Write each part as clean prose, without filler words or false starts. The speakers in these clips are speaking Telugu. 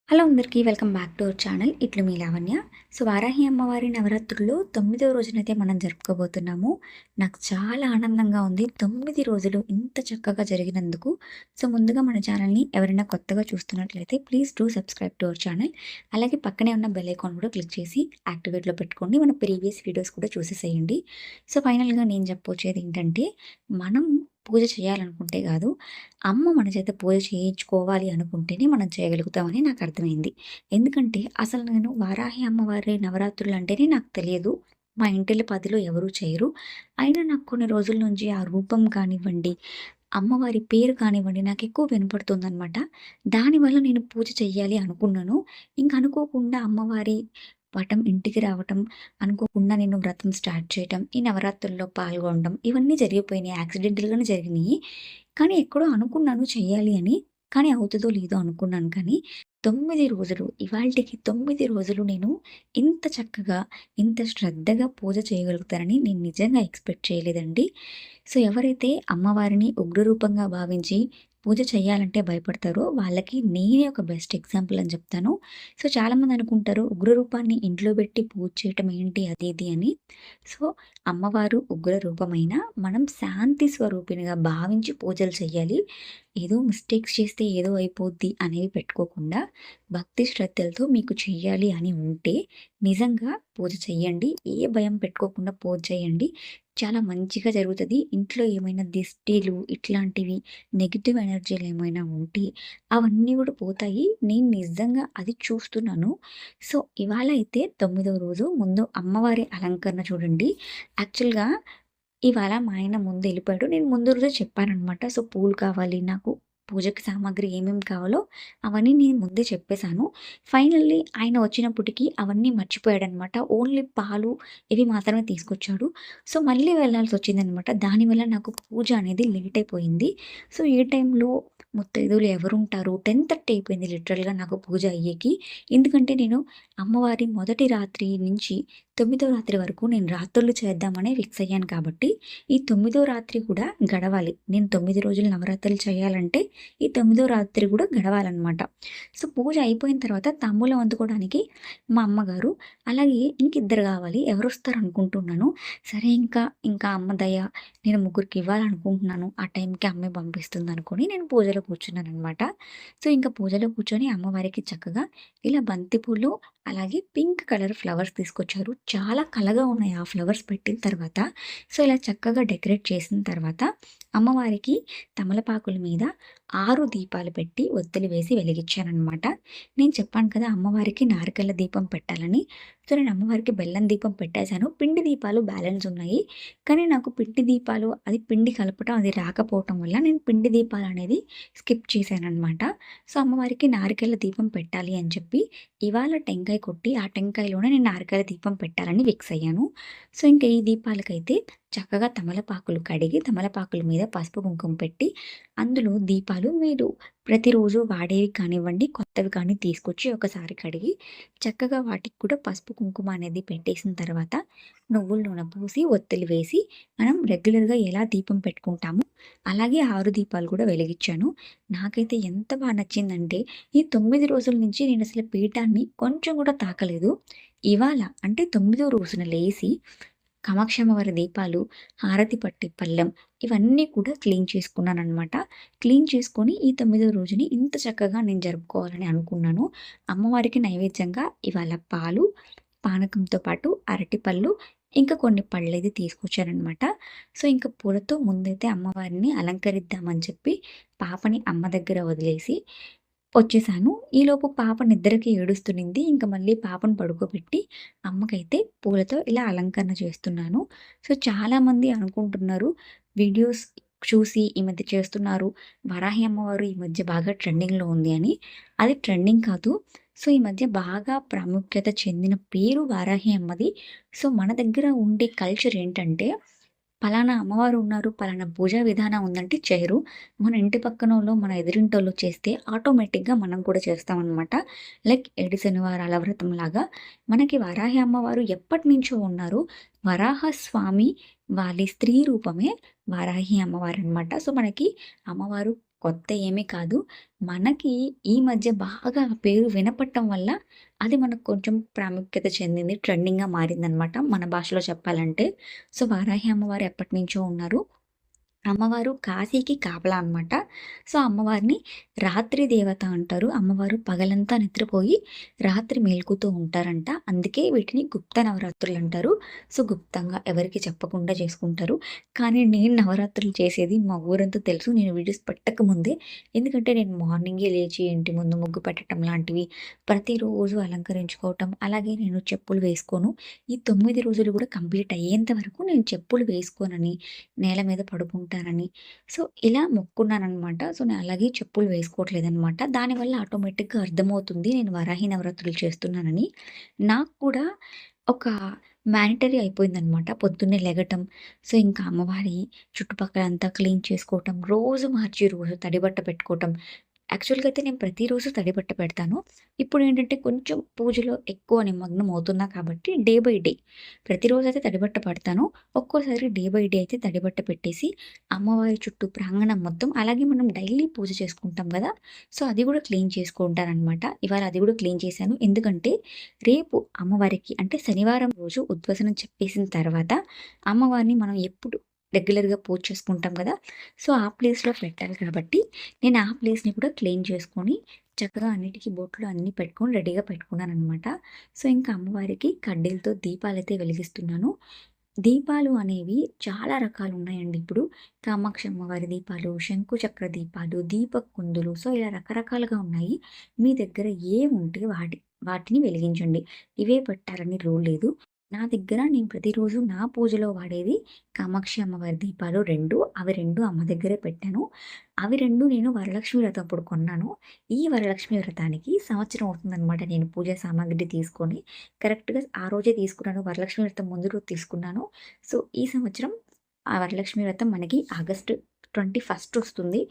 హలో అందరికీ welcome back to our channel. ఇట్లు మీ లావణ్య. సో వారాహి అమ్మవారి నవరాత్రుల్లో 9వ రోజునైతే మనం జరుపుకోబోతున్నాము. నాకు చాలా ఆనందంగా ఉంది 9 రోజులు ఇంత చక్కగా జరిగినందుకు. సో ముందుగా మన ఛానల్ని ఎవరైనా కొత్తగా చూస్తున్నట్లయితే please do subscribe to our channel. అలాగే పక్కనే ఉన్న బెల్ ఐకాన్ కూడా క్లిక్ చేసి యాక్టివేట్లో పెట్టుకోండి. మన ప్రీవియస్ వీడియోస్ కూడా చూసేసేయండి. సో ఫైనల్గా నేను చెప్పొచ్చేది ఏంటంటే, మనం పూజ చేయాలనుకుంటే కాదు, అమ్మ మన చేత పూజ చేయించుకోవాలి అనుకుంటేనే మనం చేయగలుగుతామని నాకు అర్థమైంది. ఎందుకంటే అసలు నేను వారాహి అమ్మవారి నవరాత్రులు అంటేనే నాకు తెలియదు. మా ఇంటిలో 10లో ఎవరు చేయరు. అయినా నాకు కొన్ని రోజుల నుంచి ఆ రూపం కానివ్వండి, అమ్మవారి పేరు కానివ్వండి నాకు ఎక్కువ వినపడుతుందనమాట. దానివల్ల నేను పూజ చెయ్యాలి అనుకున్నాను. ఇంక అనుకోకుండా అమ్మవారి పటం ఇంటికి రావటం, అనుకోకుండా నేను వ్రతం స్టార్ట్ చేయటం, ఈ నవరాత్రుల్లో పాల్గొనడం ఇవన్నీ జరిగిపోయినాయి. యాక్సిడెంటల్‌గానే జరిగినియి. కానీ ఎక్కడో అనుకున్నాను చెయ్యాలి అని. కానీ అవుతదో లేదో అనుకున్నాను కానీ 9 రోజులు ఇవాల్టికి 9 రోజులు నేను ఇంత చక్కగా, ఇంత శ్రద్ధగా పూజ చేయగలుగుతానని నేను నిజంగా ఎక్స్‌పెక్ట్ చేయలేదండి. సో ఎవరైతే అమ్మవారిని ఉగ్రరూపంగా భావించి పూజ చేయాలంటే భయపడతారో వాళ్ళకి నేనే ఒక బెస్ట్ ఎగ్జాంపుల్ అని చెప్తాను. సో చాలామంది అనుకుంటారు ఉగ్రరూపాన్ని ఇంట్లో పెట్టి పూజ చేయటం ఏంటి అది ఇది అని. సో అమ్మవారు ఉగ్ర రూపమైన మనం శాంతి స్వరూపిణిగా భావించి పూజలు చేయాలి. ఏదో మిస్టేక్స్ చేస్తే ఏదో అయిపోద్ది అనేవి పెట్టుకోకుండా భక్తి శ్రద్ధలతో మీకు చెయ్యాలి అని ఉంటే నిజంగా పూజ చెయ్యండి. ఏ భయం పెట్టుకోకుండా పూజ చేయండి. చాలా మంచిగా జరుగుతుంది. ఇంట్లో ఏమైనా దిష్టిలు ఇట్లాంటివి నెగెటివ్ ఎనర్జీలు ఏమైనా ఉంటే అవన్నీ కూడా పోతాయి. నేను నిజంగా అది చూస్తున్నాను. సో ఇవాళ అయితే 9వ రోజు ముందు అమ్మవారి అలంకరణ చూడండి. యాక్చువల్‌గా ఇవాళ మా ఆయన ముందు వెళ్ళిపోయాడు. నేను ముందు రోజే చెప్పాననమాట. సో పూలు కావాలి నాకు, పూజకి సామాగ్రి ఏమేమి కావాలో అవన్నీ నేను ముందే చెప్పేసాను. ఫైనల్లీ ఆయన వచ్చినప్పటికి అవన్నీ మర్చిపోయాడనమాట. ఓన్లీ పాలు ఇవి మాత్రమే తీసుకొచ్చాడు. సో మళ్ళీ వెళ్ళాల్సొచ్చిందనమాట. దానివల్ల నాకు పూజ అనేది లేట్ అయిపోయింది. సో ఈ టైంలో ముత్తైదువులు ఎవరుంటారు? 10:30 అయిపోయింది లిటరల్‌గా నాకు పూజ అయ్యేకి. ఎందుకంటే నేను అమ్మవారి మొదటి రాత్రి నుంచి 9వ రాత్రి వరకు నేను రాత్రులు చేద్దామనే ఫిక్స్ అయ్యాను కాబట్టి, ఈ 9వ రాత్రి కూడా గడవాలి. నేను 9 రోజులు నవరాత్రులు చేయాలంటే, ఈ 9వ రాత్రి కూడా గడవాలనమాట. సో పూజ అయిపోయిన తర్వాత తాంబూలం అందుకోవడానికి మా అమ్మగారు, అలాగే ఇంకిద్దరు కావాలి. ఎవరొస్తారు అనుకుంటున్నాను. సరే ఇంకా అమ్మ దయ నేను ముగ్గురికి ఇవ్వాలనుకుంటున్నాను. ఆ టైంకి అమ్మే పంపిస్తుందనుకోని నేను పూజలో కూర్చున్నాననమాట. సో ఇంకా పూజలో కూర్చొని అమ్మవారికి చక్కగా ఇలా బంతి పూలు, అలాగే పింక్ కలర్ ఫ్లవర్స్ తీసుకొచ్చారు. చాలా కళగా ఉన్నాయి ఆ ఫ్లవర్స్ పెట్టిన తర్వాత. సో ఇలా చక్కగా డెకరేట్ చేసిన తర్వాత అమ్మవారికి తమలపాకుల మీద 6 దీపాలు పెట్టి ఒత్తులు వేసి వెలిగించాననమాట. నేను చెప్పాను కదా అమ్మవారికి నారికేళ దీపం పెట్టాలని. సో నేను అమ్మవారికి బెల్లం దీపం పెట్టేశాను. పిండి దీపాలు బ్యాలెన్స్ ఉన్నాయి. కానీ నాకు పిండి దీపాలు అది పిండి కలపటం అది రాకపోవటం వల్ల నేను పిండి దీపాలు అనేది స్కిప్ చేశాననమాట. సో అమ్మవారికి నారికేళ దీపం పెట్టాలి అని చెప్పి ఇవాళ టెంకాయ కొట్టి ఆ టెంకాయలోనే నేను నారికేళ దీపం పెట్టాలని ఫిక్స్ అయ్యాను. సో ఇంకా ఈ దీపాలకైతే చక్కగా తమలపాకులు కడిగి తమలపాకుల మీద పసుపు కుంకుమ పెట్టి అందులో దీపాలు మీరు ప్రతిరోజు వాడేవి కానివ్వండి, కొత్తవి కానీ తీసుకొచ్చి ఒకసారి కడిగి చక్కగా వాటికి కూడా పసుపు కుంకుమ అనేది పెట్టేసిన తర్వాత నువ్వుల నూనె పూసి ఒత్తులు వేసి మనం రెగ్యులర్గా ఎలా దీపం పెట్టుకుంటామో అలాగే 6 దీపాలు కూడా వెలిగించాను. నాకైతే ఎంత బాగా నచ్చిందంటే ఈ 9 రోజుల నుంచి నేను అసలు పీఠాన్ని కొంచెం కూడా తాకలేదు. ఇవాళ అంటే 9వ రోజున లేసి కామాక్షి అమ్మవారి దీపాలు, హారతి పట్టి పళ్ళెం ఇవన్నీ కూడా క్లీన్ చేసుకున్నాననమాట. క్లీన్ చేసుకొని ఈ 9వ రోజుని ఇంత చక్కగా నేను జరుపుకోవాలని అనుకున్నాను. అమ్మవారికి నైవేద్యంగా ఇవాళ పాలు, పానకంతో పాటు అరటిపళ్ళు, ఇంకా కొన్ని పళ్ళైతే తీసుకొచ్చాననమాట. సో ఇంక పూలతో ముందైతే అమ్మవారిని అలంకరిద్దామని చెప్పి పాపని అమ్మ దగ్గర వదిలేసి వచ్చేసాను. ఈలోపు పాప నిద్రకి ఏడుస్తునింది. ఇంక మళ్ళీ పాపను పడుకోబెట్టి అమ్మకైతే పూలతో ఇలా అలంకరణ చేస్తున్నాను. సో చాలామంది అనుకుంటున్నారు వీడియోస్ చూసి ఈ మధ్య చేస్తున్నారు. వరాహి అమ్మవారు ఈ మధ్య బాగా ట్రెండింగ్‌లో ఉంది అని. అది ట్రెండింగ్ కాదు. సో ఈ మధ్య బాగా ప్రాముఖ్యత చెందిన పేరు వారాహి అమ్మది. సో మన దగ్గర ఉండే కల్చర్ ఏంటంటే పలానా అమ్మవారు ఉన్నారు, పలానా పూజా విధానం ఉందంటే చేయరు. మన ఇంటి పక్కనోళ్ళు, మన ఎదురింటోళ్ళు చేస్తే ఆటోమేటిక్‌గా మనం కూడా చేస్తామనమాట. లైక్ ఏడు శనివారాల వ్రతంలాగా మనకి వరాహి అమ్మవారు ఎప్పటినుంచో ఉన్నారు. వరాహ స్వామి వాళ్ళి స్త్రీ రూపమే వారాహి అమ్మవారనమాట. సో మనకి అమ్మవారు కొత్త ఏమీ కాదు. మనకి ఈ మధ్య బాగా ఆ పేరు వినపడటం వల్ల అది మనకు కొంచెం ప్రాముఖ్యత చెందింది. ట్రెండింగ్‌గా మారిందనమాట మన భాషలో చెప్పాలంటే. సో, వారాహి అమ్మవారు ఎప్పటినుంచో ఉన్నారు. అమ్మవారు కాశీకి కాపలా అనమాట. సో, అమ్మవారిని రాత్రి దేవత అంటారు. అమ్మవారు పగలంతా నిద్రపోయి రాత్రి మేలుకుతూ ఉంటారంట. అందుకే వీటిని గుప్త నవరాత్రులంటారు. సో, గుప్తంగా ఎవరికీ చెప్పకుండా చేసుకుంటారు. కానీ నేను నవరాత్రులు చేసేది మా ఊరంతా తెలుసు. నేను వీడియోస్ పెట్టకముందే. ఎందుకంటే నేను మార్నింగే లేచి ఇంటి ముందు ముగ్గు పెట్టడం లాంటివి ప్రతిరోజు అలంకరించుకోవటం, అలాగే నేను చెప్పులు వేసుకోను. ఈ 9 రోజులు కూడా కంప్లీట్ అయ్యేంత వరకు నేను చెప్పులు వేసుకోనని, నేల మీద పడుకుంటానని. సో, ఇలా మొక్కుకున్నాననమాట. సో, నేను అలాగే చెప్పులు వేసుకోవట్లేదనమాట. దానివల్ల ఆటోమేటిక్‌గా అర్థమవుతుంది నేను వరాహి నవరాత్రులు చేస్తున్నానని. నాకు కూడా ఒక మ్యాండటరీ అయిపోయిందనమాట. పొద్దున్నే లెగటం, సో, ఇంకా అమ్మవారి చుట్టుపక్కలంతా క్లీన్ చేసుకోవటం, రోజు మార్చి రోజు తడి బట్ట పెట్టుకోవటం. యాక్చువల్‌గా అయితే నేను ప్రతిరోజు తడి బట్ట పెడతాను. ఇప్పుడేంటంటే కొంచెం పూజలో ఎక్కువ నిమగ్నం అవుతున్నా కాబట్టి డే బై డే ప్రతిరోజైతే తడి బట్ట పడతాను. ఒక్కోసారి డే బై డే అయితే తడి బట్ట పెట్టేసి అమ్మవారి చుట్టూ ప్రాంగణం మొత్తం అలాగే మనం డైలీ పూజ చేసుకుంటాం గదా! సో, అది గూడా క్లీన్ చేసుకుంటాననమాట. ఇవాళ అది గూడా క్లీన్ చేశాను. ఎందుకంటే రేపు అమ్మవారికి అంటే శనివారం రోజు ఉద్వసనం చెప్పేసిన తర్వాత అమ్మవారిని మనం ఎప్పుడు రెగ్యులర్‌గా పూజ చేసుకుంటాం గదా! సో, ఆ ప్లేస్‌లో పెట్టాలి కాబట్టి నేను ఆ ప్లేస్‌ని కూడా క్లీన్ చేసుకొని, చక్కగా అన్నిటికి బొట్లు అన్నీ పెట్టుకొని రెడీగా పెట్టుకున్నాననమాట. సో, ఇంకా అమ్మవారికి కడ్డీలతో దీపాలైతే వెలిగిస్తున్నాను. దీపాలు అనేవి చాలా రకాలున్నాయండి ఇప్పుడు. కామాక్షి అమ్మవారి దీపాలు, శంకు చక్ర దీపాలు, దీపక్ కుందులు సో, ఇలా రకరకాలుగా ఉన్నాయి. మీ దగ్గర ఏవుంటే వాటిని వెలిగించండి. ఇవే పెట్టాలని రూల్ లేదు. నా దగ్గర నేను ప్రతిరోజు నా పూజలో వాడేది కామాక్షి అమ్మవారి దీపాలు 2. అవి 2 అమ్మ దగ్గరే పెట్టాను. అవి 2 నేను వరలక్ష్మి వ్రతం అప్పుడు కొన్నాను. ఈ వరలక్ష్మి వ్రతానికి సంవత్సరం అవుతుందనమాట నేను పూజా సామాగ్రి తీసుకొని. కరెక్ట్‌గా ఆ రోజే తీసుకున్నాను. వరలక్ష్మి వ్రతం ముందు రోజు తీసుకున్నాను. సో, ఈ సంవత్సరం ఆ వరలక్ష్మి వ్రతం మనకి ఆగస్టు 21 వస్తుంది.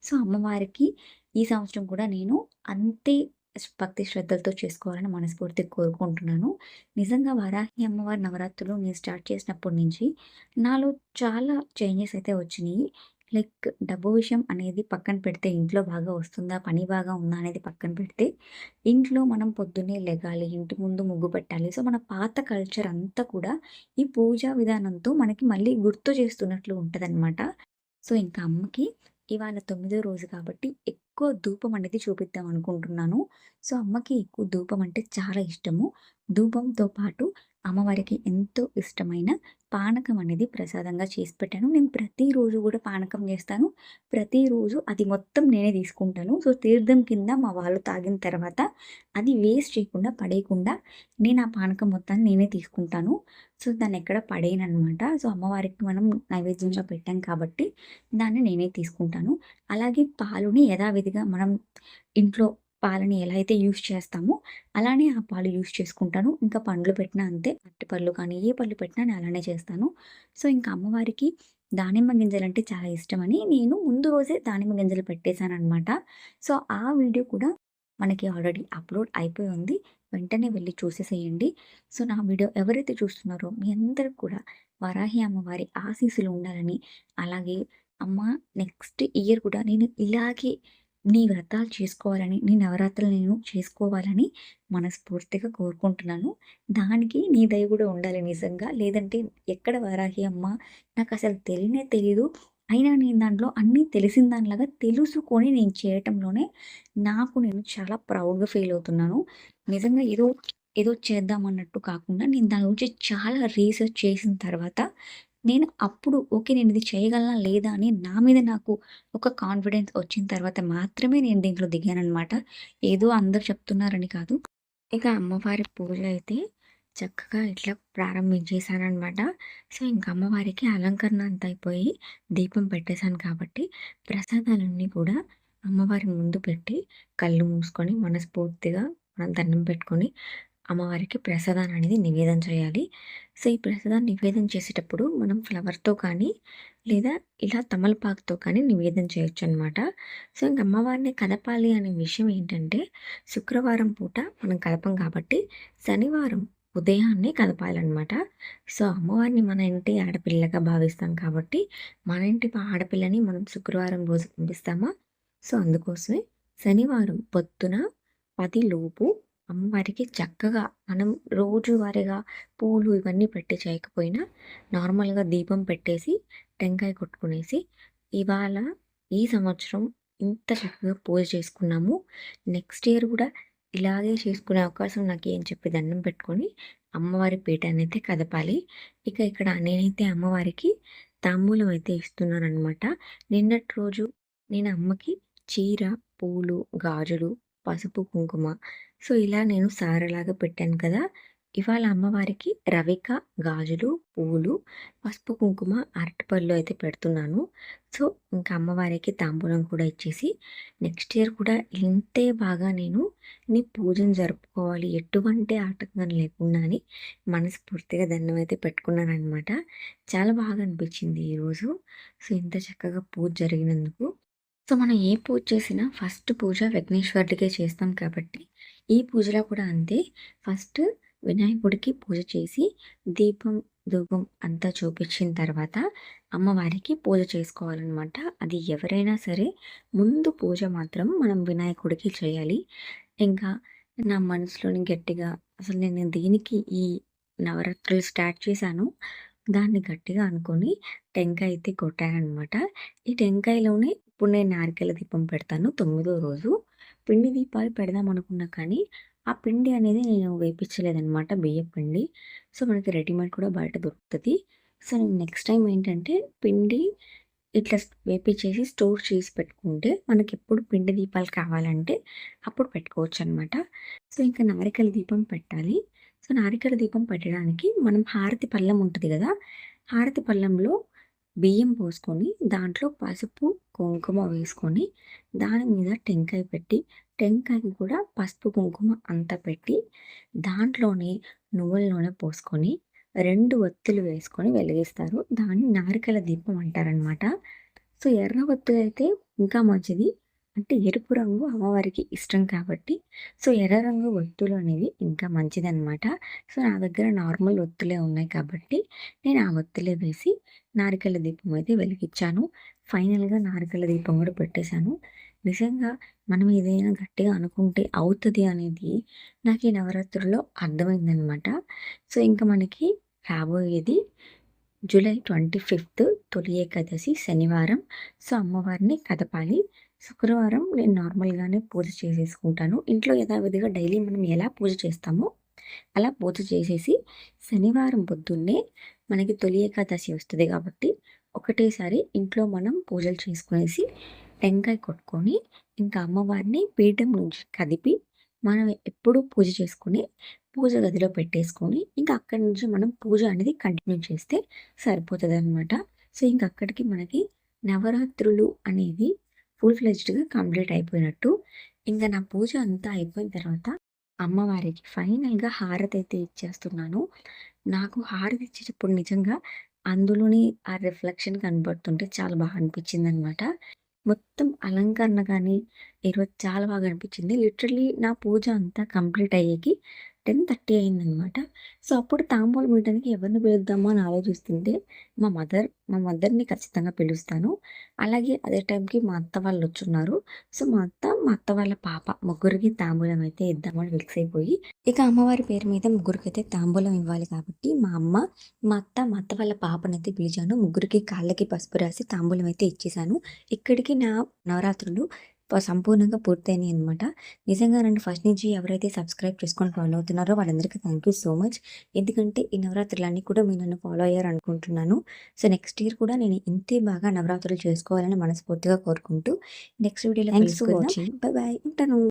సో, అమ్మవారికి ఈ సంవత్సరం కూడా నేను అంతే భక్తి శ్రద్ధలతో చేసుకోవాలని మనస్ఫూర్తిగా కోరుకుంటున్నాను. నిజంగా వారాహి అమ్మవారి నవరాత్రులు నేను స్టార్ట్ చేసినప్పటి నుంచి నాలో చాలా చేంజెస్ అయితే వచ్చినియి. లైక్ డబ్బు విషయం అనేది పక్కన పెడితే ఇంట్లో బాగా వస్తుందా? పని బాగా ఉందా? అనేది పక్కన పెడితే ఇంట్లో మనం పొద్దున్నే లెగాలి, ఇంటి ముందు ముగ్గు పెట్టాలి. సో, మన పాత కల్చర్ అంతా కూడా ఈ పూజా విధానంతో మనకి మళ్ళీ గుర్తు చేస్తున్నట్లు ఉంటదనమాట. సో, ఇంకా అమ్మకి ఇవాళ 9దో రోజు కాబట్టి ఎక్కువ ధూపం అనేది చూపిద్దాం అనుకుంటున్నాను. సో, అమ్మకి ఎక్కువ ధూపం అంటే చాలా ఇష్టము. ధూపంతో పాటు అమ్మవారికి ఎంతో ఇష్టమైన పానకం అనేది ప్రసాదంగా చేసి పెట్టాను. నేను ప్రతిరోజు గూడా పానకం జేస్తాను. ప్రతిరోజు అది మొత్తం నేనే తీసుకుంటాను. సో, తీర్థం కింద మా వాళ్ళు తాగిన తర్వాత అది వేస్ట్ చేయకుండా, పడేయకుండా నేను ఆ పానకం మొత్తాన్ని నేనే తీసుకుంటాను. సో, దాన్నెక్కడ పడేయననమాట. సో, అమ్మవారికి మనం నైవేద్యంగా పెట్టాం కాబట్టి దాన్ని నేనే తీసుకుంటాను. అలాగే పాలుని యథావిధిగా మనం ఇంట్లో పాలని ఎలా అయితే యూజ్ చేస్తామో, అలానే ఆ పాలు యూజ్ చేసుకుంటాను. ఇంకా పండ్లు పెట్టినా అంతే. అరటిపళ్ళు కానీ, ఏ పళ్ళు పెట్టినా నేను అలానే చేస్తాను. సో, ఇంకా అమ్మవారికి దానిమ్మ గింజలంటే చాలా ఇష్టమని నేను ముందు రోజే దానిమ్మ గింజలు పెట్టేశాననమాట. సో, ఆ వీడియో కూడా మనకి ఆల్రెడీ అప్‌లోడ్ అయిపోయి ఉంది. వెంటనే వెళ్లి చూసేసేయండి. సో, నా వీడియో ఎవరైతే చూస్తున్నారో మీ అందరికి కూడా వరాహి అమ్మవారి ఆశీస్సులు ఉండాలని, అలాగే అమ్మ నెక్స్ట్ ఇయర్ కూడా నేను ఇలాగే నీ వ్రతాలు చేసుకోవాలని, నీ నవరాత్రులు నేను చేసుకోవాలని మనస్ఫూర్తిగా కోరుకుంటున్నాను. దానికి నీ దయ గూడా ఉండాలి నిజంగా. లేదంటే ఎక్కడ వారాహి అమ్మ నాకసలు తెలియనే తెలీదు. అయినా నేను దాంట్లో అన్నీ తెలిసిన దానిలాగా తెలుసుకొని నేను చేయటంలోనే నాకు నేను చాలా ప్రౌడ్‌గా ఫీల్ అవుతున్నాను. నిజంగా ఏదో, ఏదో చేద్దామన్నట్టు కాకుండా నేను దాని గురించి చాలా రీసెర్చ్ చేసిన తర్వాత నేను అప్పుడు ఓకే. నేనిది చేయగలనా? లేదా? అని నా మీద నాకు ఒక కాన్ఫిడెన్స్ వచ్చిన తర్వాత మాత్రమే నేను దీంట్లో దిగాననమాట. ఏదో అందరూ చెప్తున్నారని కాదు. ఇక అమ్మవారి పూజ అయితే చక్కగా ఇట్లా ప్రారంభించేసాననమాట. సో, ఇంక అమ్మవారికి అలంకరణ అంతా అయిపోయి దీపం పెట్టేసాను కాబట్టి ప్రసాదాలన్నీ కూడా అమ్మవారి ముందు పెట్టి కళ్ళు మూసుకొని మనస్ఫూర్తిగా మనం దండం పెట్టుకొని అమ్మవారికి ప్రసాదాన్ని అనేది నివేదన చేయాలి. సో, ఈ ప్రసాదాన్ని నివేదన చేసేటప్పుడు మనం ఫ్లవర్‌తో కానీ, లేదా ఇలా తమలపాకుతో కానీ నివేదన చేయొచ్చనమాట. సో, ఇంక అమ్మవారిని కదపాలి అనే విషయం ఏంటంటే, శుక్రవారం పూట మనం కదపం కాబట్టి, శనివారం ఉదయాన్నే కదపాలనమాట. సో, అమ్మవారిని మన ఇంటి ఆడపిల్లగా భావిస్తాం కాబట్టి, మన ఇంటి ఆడపిల్లని మనం శుక్రవారం రోజు పంపిస్తామా, సో, అందుకోసమే శనివారం పొద్దున 10 లోపు అమ్మవారికి చక్కగా మనం రోజువారీగా పూలు ఇవన్నీ పెట్టి చేయకపోయినా నార్మల్‌గా దీపం పెట్టేసి, టెంకాయ కొట్టుకునేసి, ఇవాళ ఈ సంవత్సరం ఇంత చక్కగా పూజ చేసుకున్నాము. నెక్స్ట్ ఇయర్ గూడా ఇలాగే చేసుకునే అవకాశం నాకీ అని చెప్పి దండం పెట్టుకొని, అమ్మవారి పీఠాన్నయితే కదపాలి. ఇక ఇక్కడ నేనైతే అమ్మవారికి తాంబూలం అయితే ఇస్తున్నాననమాట. నిన్నటి రోజు నేను అమ్మకి చీర, పూలు, గాజులు, పసుపు, కుంకుమ సో, ఇలా నేను సారెలాగా పెట్టాను కదా! ఇవాళ అమ్మవారికి రవిక, గాజులు, పువ్వులు, పసుపు, కుంకుమ, అరటిపళ్ళు అయితే పెడుతున్నాను. సో, ఇంకా అమ్మవారికి తాంబూలం కూడా ఇచ్చేసి, నెక్స్ట్ ఇయర్ కూడా ఇంతే బాగా నేను నీ పూజను జరుపుకోవాలి. ఎటువంటి ఆటంకం లేకుండా అని మనస్ఫూర్తిగా దండం అయితే పెట్టుకున్నాననమాట. చాలా బాగా అనిపించింది ఈరోజు. సో, ఇంత చక్కగా పూజ జరిగినందుకు. సో, మనం ఏ పూజ చేసినా ఫస్ట్ పూజ విఘ్నేశ్వరుడికే చేస్తాం కాబట్టి, ఈ పూజలో కూడా అంతే. ఫస్ట్ వినాయకుడికి పూజ చేసి, దీపం, ధూపం అంతా చూపించిన తర్వాత, అమ్మవారికి పూజ చేసుకోవాలనమాట. అది ఎవరైనా సరే ముందు పూజ మాత్రం మనం వినాయకుడికి చేయాలి. ఇంకా నా మనసులోని గట్టిగా అసలు నేను దేనికి ఈ నవరాత్రులు స్టార్ట్ చేశానో, దాన్ని గట్టిగా అనుకోని టెంకాయ అయితే కొట్టాననమాట. ఈ టెంకాయలోనే ఇప్పుడు నేను నారికేల దీపం పెడతాను 9వ రోజు. పిండి దీపాలు పెడదాం అనుకున్నా కానీ, ఆ పిండి అనేది నేను వేపించలేదనమాట బియ్యపు పిండి. సో, మనకి రెడీమేడ్ కూడా బయట దొరుకుతది. సో, నేను నెక్స్ట్ టైమ్ ఏంటంటే పిండి ఇట్లా వేపించేసి స్టోర్ చేసి పెట్టుకుంటే, మనకెప్పుడు పిండి దీపాలు కావాలంటే అప్పుడు పెట్టుకోవచ్చనమాట. సో, ఇంకా నారికేల దీపం పెట్టాలి. సో, నారికేల దీపం పెట్టడానికి మనం హారతి పళ్ళెం ఉంటది గదా! హారతి పళ్ళెంలో బియ్యం పోసుకొని, దాంట్లో పసుపు, కుంకుమ వేసుకొని, దాని మీద టెంకాయ పెట్టి, టెంకాయకి కూడా పసుపు, కుంకుమ అంతా పెట్టి, దాంట్లోనే నువ్వుల నూనె పోసుకొని, 2 ఒత్తులు వేసుకొని వెలిగిస్తారు. దాన్ని నారికేల దీపం అంటారనమాట. సో, ఎర్ర ఒత్తులైతే ఇంకా మంచిది. అంటే ఎరుపు రంగు అమ్మవారికి ఇష్టం కాబట్టి, సో, ఎర్ర రంగు ఒత్తులు అనేవి ఇంకా మంచిదనమాట. సో, నా దగ్గర నార్మల్ ఒత్తులే ఉన్నాయి కాబట్టి, నేను ఆ ఒత్తులే వేసి నారికేల దీపం అయితే వెలిగిచ్చాను. ఫైనల్‌గా నారికేల దీపం కూడా పెట్టేశాను. నిజంగా మనం ఏదైనా గట్టిగా అనుకుంటే అవుతది అనేది నాకు ఈ నవరాత్రుల్లో అర్థమైందనమాట. సో, ఇంక మనకి రాబోయేది జూలై 25 తొలి ఏకాదశి శనివారం. సో, అమ్మవారిని కదపాలి. శుక్రవారం నేను నార్మల్‌గానే పూజ చేసేసుకుంటాను. ఇంట్లో యథావిధిగా డైలీ మనం ఎలా పూజ చేస్తామో, అలా పూజ చేసేసి శనివారం పొద్దున్నే మనకి తొలి ఏకాదశి వస్తది కాబట్టి, ఒకటేసారి ఇంట్లో మనం పూజలు చేసుకునేసి, టెంకాయ కొట్టుకొని, ఇంకా అమ్మవారిని పీఠం నుంచి కదిపి, మనం ఎప్పుడూ పూజ చేసుకునే పూజ గదిలో పెట్టేసుకొని, ఇంకా అక్కడి నుంచి మనం పూజ అనేది కంటిన్యూ చేస్తే సరిపోతదనమాట. సో, ఇంక అక్కడికి మనకి నవరాత్రులు అనేవి ఫుల్ ఫ్లెడ్జ్డ్‌గా కంప్లీట్ అయిపోయినట్టు. ఇంక నా పూజ అంతా అయిపోయిన తర్వాత అమ్మవారికి ఫైనల్‌గా హారతయితే ఇచ్చేస్తున్నాను. నాకు హారతి ఇచ్చేటప్పుడు నిజంగా అందులోని ఆ రిఫ్లెక్షన్ కనబడుతుంటే చాలా బాగా అనిపించిందనమాట. మొత్తం అలంకరణ గానీ, ఈరోజు చాలా బాగా అనిపించింది. లిటరల్లీ నా పూజ అంతా కంప్లీట్ అయ్యేకి 10:30 అయిందనమాట. సో, అప్పుడు తాంబూలం ఇవ్వడానికి ఎవరిని పిలుద్దామా అని ఆలోచిస్తుంటే, మా మదర్‌ని ఖచ్చితంగా పిలుస్తాను. అలాగే అదే టైంకి మా అత్త వాళ్ళొచ్చున్నారు. సో, మా అత్త వాళ్ళ పాప ముగ్గురికి తాంబూలం అయితే ఇద్దామని ఫిక్స్ అయిపోయి, ఇక అమ్మవారి పేరు మీద ముగ్గురికైతే తాంబూలం ఇవ్వాలి కాబట్టి, మా అత్త వాళ్ళ పాపనైతే పిలిచాను. ముగ్గురికి కాళ్ళకి పసుపు రాసి తాంబూలం అయితే ఇచ్చేసాను. ఇక్కడికి నా నవరాత్రులు సంపూర్ణంగా పూర్తయినాయనమాట. నిజంగానండి ఫస్ట్ నుంచి ఎవరైతే సబ్స్క్రైబ్ చేసుకొని ఫాలో అవుతున్నారో వాళ్ళందరికీ థ్యాంక్ యూ సో మచ్. ఎందుకంటే ఈ నవరాత్రులన్నీ కూడా మీరు నన్ను ఫాలో అయ్యారనుకుంటున్నాను. సో, నెక్స్ట్ ఇయర్ కూడా నేను ఇంతే బాగా నవరాత్రులు చేసుకోవాలని మనస్ఫూర్తిగా కోరుకుంటూ నెక్స్ట్ వీడియోలో కలుసుకుందాం. Bye bye. ఉంటాను.